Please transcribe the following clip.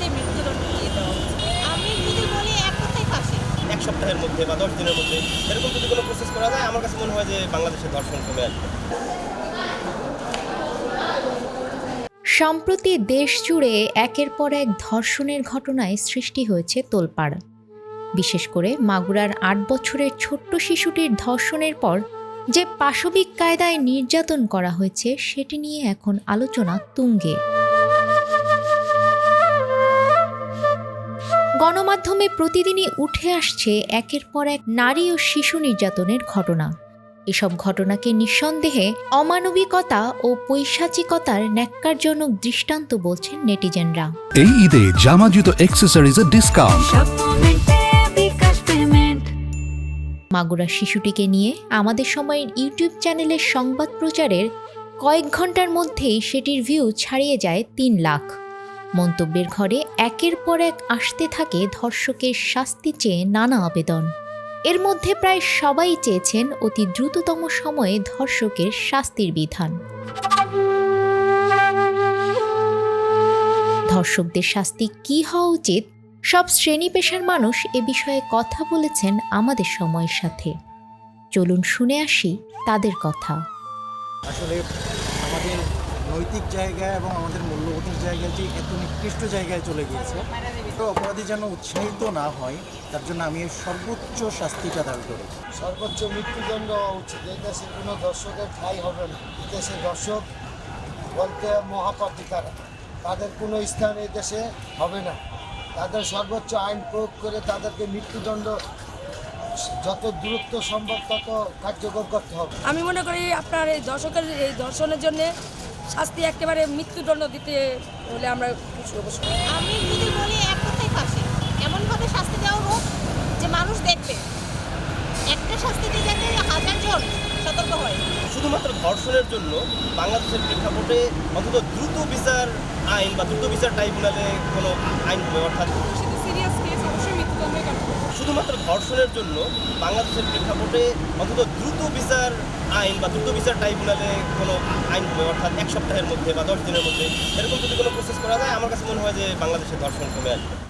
সেই মৃত্যুদণ্ড দিয়ে দেওয়া উচিত। আমি যদি বলি এক কথায় ফাঁসি। ১ সপ্তাহের মধ্যে বা ১০ দিনের মধ্যে এরকম যদি কোনো প্রসেস করা যায়, আমার কাছে মনে হয় যে বাংলাদেশে ধর্ষণ কমে আসবে। সম্প্রতি দেশ জুড়ে একের পর এক ধর্ষণের ঘটনায় সৃষ্টি হয়েছে তোলপাড়। বিশেষ করে মাগুরার ৮ বছরের ছোট্ট শিশুটির ধর্ষণের পর যে পাশবিক কায়দায় নির্যাতন করা হয়েছে সেটি নিয়ে এখন আলোচনা তুঙ্গে। গণমাধ্যমে প্রতিদিনই উঠে আসছে একের পর এক নারী ও শিশু নির্যাতনের ঘটনা। এসব ঘটনাকে নিঃসন্দেহে অমানবিকতা ও পৈশাচিকতার ন্যাক্কারজনক দৃষ্টান্ত বলছেন নেটিজেনরা। এই ঈদে জামা জুতো অ্যাক্সেসরিজের ডিসকাউন্ট। মাগুরা শিশুটিকে নিয়ে আমাদের সময়ের ইউটিউব চ্যানেলের সংবাদ প্রচারের কয়েক ঘন্টার মধ্যেই সেটির ভিউ ছাড়িয়ে যায় ৩ লাখ। মন্তব্যের ঘরে একের পর এক আসতে থাকে ধর্ষকের শাস্তি চেয়ে নানা আবেদন। এর মধ্যে প্রায় সবাই চেয়েছেন অতি দ্রুততম সময়ে ধর্ষকের শাস্তির বিধান। ধর্ষকদের শাস্তি কী হওয়া উচিত, সব শ্রেণী পেশার মানুষ এ বিষয়ে কথা বলেছেন আমাদের সময়ের সাথে। চলুন শুনে আসি তাদের কথা। আসলে আমাদের নৈতিক জায়গা এবং আমাদের মূল্যবোধের জায়গায় যে এত নিকৃষ্ট জায়গায় চলে গিয়েছে, তো অপরাধী যেন উৎসাহিত না হয় তার জন্য আমি এই সর্বোচ্চ শাস্তিটা দাবি করি। সর্বোচ্চ মৃত্যুদণ্ড হওয়া উচিত। এই দেশে কোনো দর্শকের ঠাঁই হবে না। এই দেশে দর্শক বলতে মহাপাপী তারা, তাদের কোনো স্থান এই দেশে হবে না। তাদের সর্বোচ্চ আইন প্রয়োগ করে তাদেরকে মৃত্যুদণ্ড যত দূরত্ব সম্ভব তত কার্যকর করতে হবে। আমি মনে করি আপনার এই দর্শকের এই ধর্ষণের জন্য শাস্তি একেবারে মৃত্যুদণ্ড দিতে হলে আমরা খুশি হব। আমি যদি বলি এক কথায় ফাঁসি। এমনভাবে শাস্তি দেওয়া হোক যে মানুষ দেখবে, একটা শাস্তিতে যাতে হাজারজন সতর্ক হয়। শুধুমাত্র ধর্ষণের জন্য বাংলাদেশের প্রেক্ষাপটে অন্তত দ্রুত বিচার আইন বা দ্রুত বিচার ট্রাইব্যুনালে কোনো আইন হবে, অর্থাৎ সিরিয়াস কেস অবশ্যই মৃত্যুদণ্ডে কাটবে। শুধুমাত্র ধর্ষণের জন্য বাংলাদেশের প্রেক্ষাপটে অন্তত দ্রুত বিচার আইন বা দ্রুত বিচার ট্রাইব্যুনালে কোনো আইন হবে, অর্থাৎ ১ সপ্তাহের মধ্যে বা ১০ দিনের মধ্যে এরকম যদি কোনো প্রসেস করা যায়, আমার কাছে মনে হয় যে বাংলাদেশে ধর্ষণ কমে আসবে।